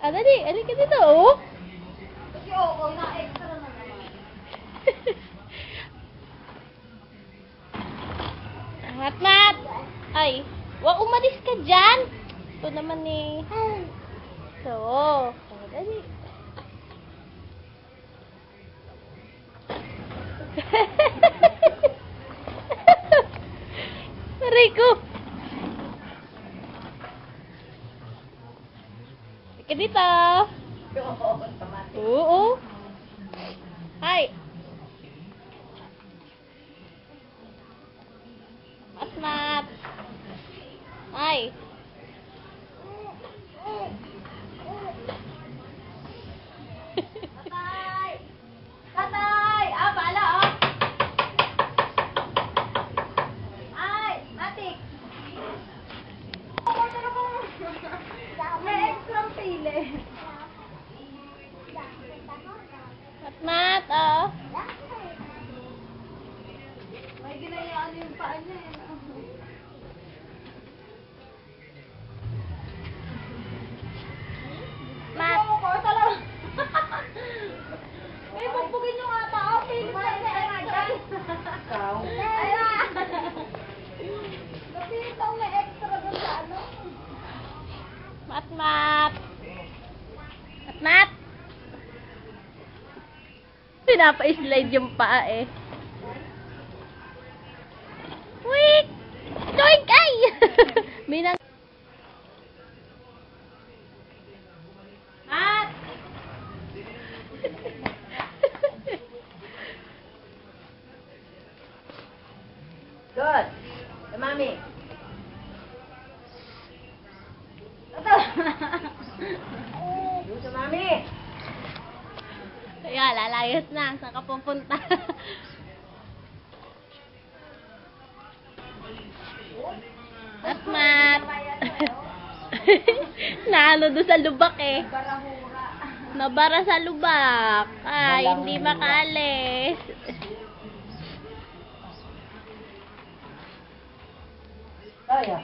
Ah, dali. Halika dito, oh. Kasi oo, na-extra na naman. Mat! Ay, wag umalis ka dyan. Ito naman eh. So, oh, dali. Aray ko. Halika dito. Oo. Hi. Mat. Hi. Tatay! Tatay! Ah, bala, oh! Ay, matik! May extra pili. Mat, oh. May ginayaan yung paa niya, eh. Mat. Ko, talaga. May bugbugin yung ata, oh. Pili pa niya extra. Ikaw? Ayan. Kasi itong may extra doon sa ano. Mat. Pinapa-slide yung paa eh. Wait! Doink! Ay! Minang... Mat! Good. Hey, Mami. Doon sa Mami. Kaya, lalayas na. Saan ka pupunta? Mat. Naano doon sa lubak eh. Barahura. Nabara sa lubak. Ay, hindi makaalis. Kaya.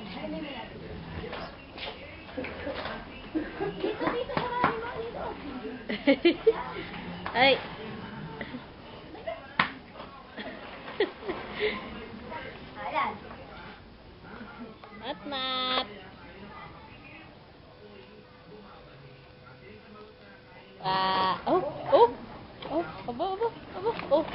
Dito, marami mo dito. Ay. Ayan. Mat. Aba. Ano? Ay.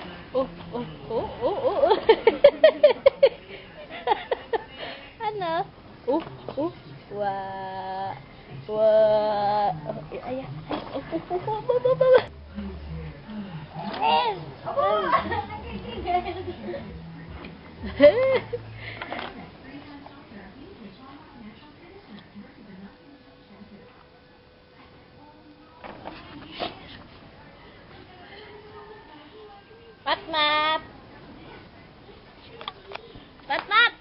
Mat!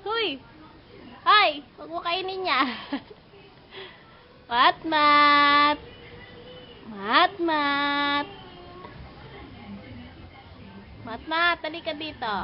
Huy! Ay! Huwag mo kainin niya. Mat! Halika dito.